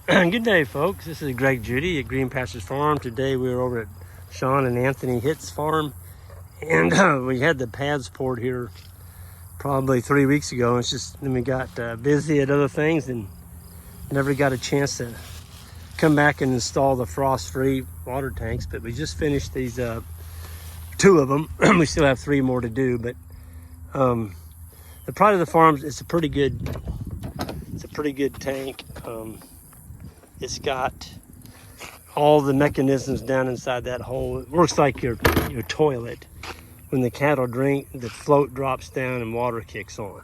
Good day, folks. This is Greg Judy at Green Pastures Farm. Today we're over at Sean and Anthony Hitt's farm, and we had the pads poured here probably 3 weeks ago. It's just then we got busy at other things and never got a chance to come back and install the frost-free water tanks. But we just finished these 2 of them. We still have 3 more to do. But the pride of the farm, it's a pretty good tank. It's got all the mechanisms down inside that hole. It works like your toilet. When the cattle drink, the float drops down and water kicks on.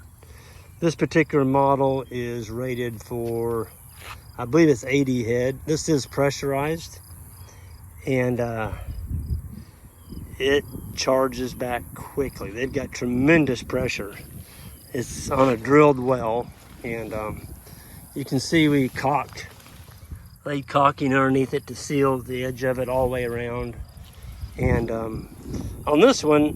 This particular model is rated for, I believe it's 80 head. This is pressurized, and it charges back quickly. They've got tremendous pressure. It's on a drilled well, and you can see we laid caulking underneath it to seal the edge of it all the way around. And on this one,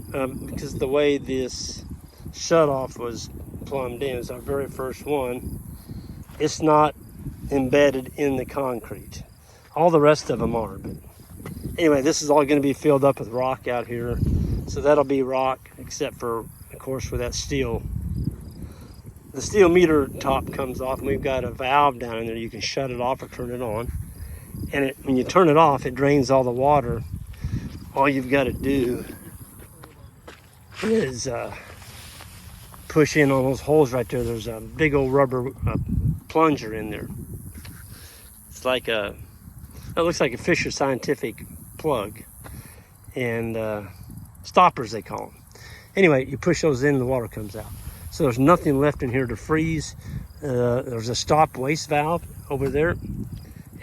because the way this shutoff was plumbed in, it's our very first one, it's not embedded in the concrete. All the rest of them are. But anyway, this is all going to be filled up with rock out here. So that'll be rock, except for, of course, where that steel, the steel meter top comes off, and we've got a valve down in there. You can shut it off or turn it on. And when you turn it off, it drains all the water. All you've got to do is push in on those holes right there. There's a big old rubber plunger in there. It's like it looks like a Fischer scientific plug. And stoppers, they call them. Anyway, you push those in, the water comes out. So there's nothing left in here to freeze. There's a stop waste valve over there,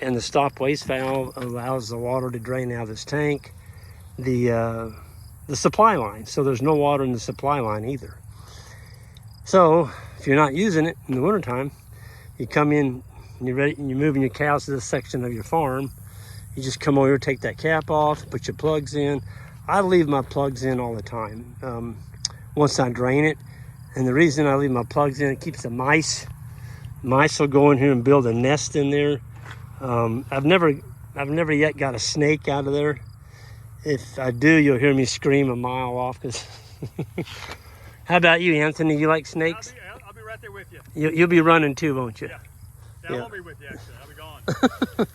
and the stop waste valve allows the water to drain out of this tank. The supply line, so there's no water in the supply line either. So if you're not using it in the wintertime, you come in and you're moving your cows to this section of your farm. You just come over here, take that cap off, put your plugs in. I leave my plugs in all the time once I drain it. And the reason I leave my plugs in, it keeps the mice. Mice will go in here and build a nest in there. I've never yet got a snake out of there. If I do, you'll hear me scream a mile off. Cause how about you, Anthony? You like snakes? I'll be right there with you. You'll be running too, won't you? Yeah. I won't be with you, actually. I'll be gone.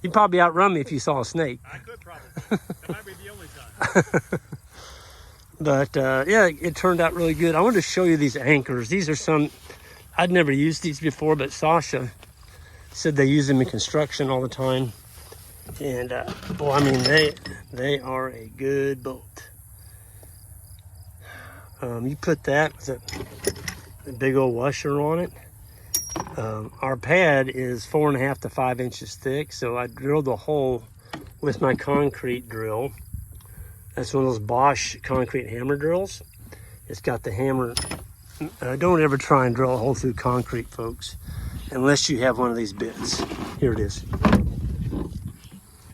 You'd probably outrun me if you saw a snake. I could probably. That might be the only time. But yeah, it turned out really good. I wanted to show you these anchors. These are some, I'd never used these before, but Sasha said they use them in construction all the time. And boy, I mean, they are a good bolt. You put that with a big old washer on it. Our pad is 4.5 to 5 inches thick, so I drilled a hole with my concrete drill. That's one of those Bosch concrete hammer drills. It's got the hammer. Don't ever try and drill a hole through concrete, folks, unless you have one of these bits. Here it is.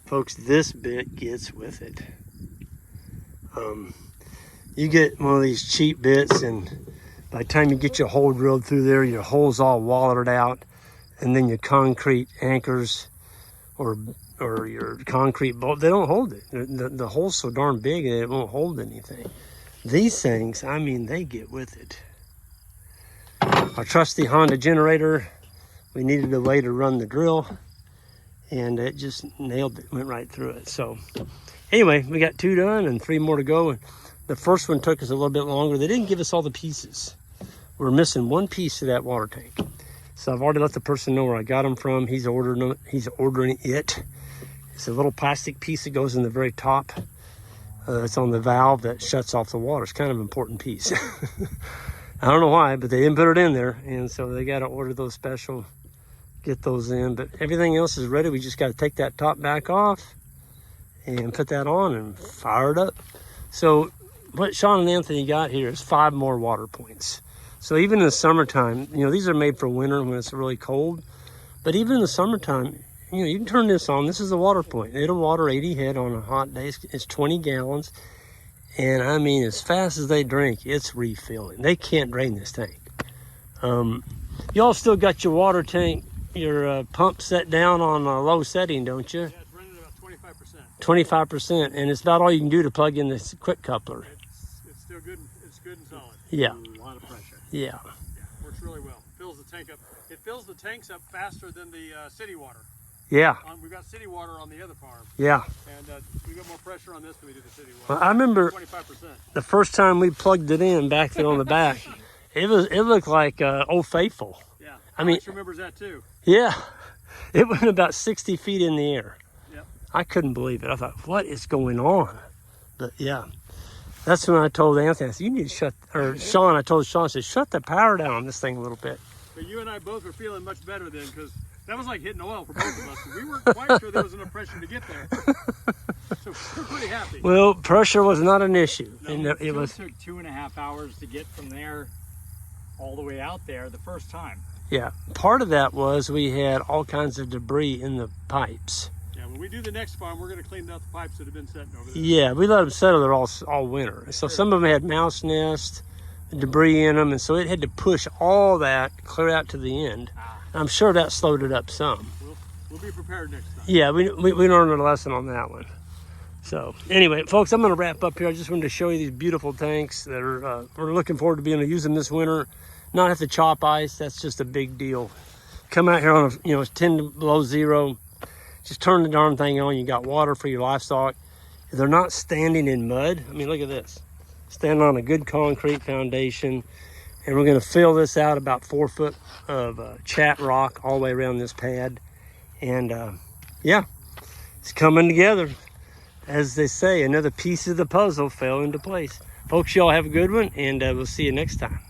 Folks, this bit gets with it. You get one of these cheap bits, and by the time you get your hole drilled through there, your hole's all wallered out, and then your concrete anchors or your concrete bolt, they don't hold it. The hole's so darn big that it won't hold anything. These things, I mean, they get with it. Our trusty Honda generator, we needed a way to run the drill, and it just nailed it, went right through it. So anyway, we got 2 done and 3 more to go. And the first one took us a little bit longer. They didn't give us all the pieces. We're missing one piece of that water tank. So I've already let the person know where I got them from. He's ordering it. It's a little plastic piece that goes in the very top. It's on the valve that shuts off the water. It's kind of an important piece. I don't know why, but they didn't put it in there. And so they got to order those special, get those in. But everything else is ready. We just got to take that top back off and put that on and fire it up. So what Sean and Anthony got here is 5 more water points. So even in the summertime, you know, these are made for winter when it's really cold. But even in the summertime, you know, you can turn this on. This is a water point. It'll water 80 head on a hot day. It's 20 gallons. And I mean, as fast as they drink, it's refilling. They can't drain this tank. Y'all still got your water tank your pump set down on a low setting, don't you? Yeah, it's running about 25%. 25%, and it's about all you can do to plug in this quick coupler. It's still good. It's good and solid. Yeah. A lot of pressure. Yeah. Yeah, works really well. Fills the tank up. It fills the tanks up faster than the city water. Yeah. We've got city water on the other farm. Yeah. And we got more pressure on this than we do the city water. Well, I remember 25%. the first time we plugged it in back there on the back. It looked like Old Faithful. Yeah. I mean, Alex remembers that too. Yeah. It went about 60 feet in the air. Yep. I couldn't believe it. I thought, what is going on? But yeah. That's when I told Anthony, I said, you need to Sean, I told Sean, I said, shut the power down on this thing a little bit. But you and I both were feeling much better then, because that was like hitting oil for both of us. We weren't quite sure there was enough pressure to get there. So we're pretty happy. Well, pressure was not an issue. No, And it was, took 2.5 hours to get from there all the way out there the first time. yeah. Part of that was we had all kinds of debris in the pipes. Yeah, when we do the next farm, we're going to clean out the pipes that have been sitting over there. Yeah, we let them settle there all winter. So some of them had mouse nests, debris in them, and so it had to push all that clear out to the end. I'm sure that slowed it up some. We'll be prepared next time. Yeah, we learned a lesson on that one. So anyway, folks, I'm going to wrap up here. I just wanted to show you these beautiful tanks that are we're looking forward to being able to use them this winter. Not have to chop ice. That's just a big deal. Come out here on it's 10 below zero. Just turn the darn thing on. You got water for your livestock. They're not standing in mud. I mean, look at this. Standing on a good concrete foundation. And we're going to fill this out about 4 foot of chat rock all the way around this pad. And yeah, it's coming together. As they say, another piece of the puzzle fell into place. Folks, y'all have a good one, and we'll see you next time.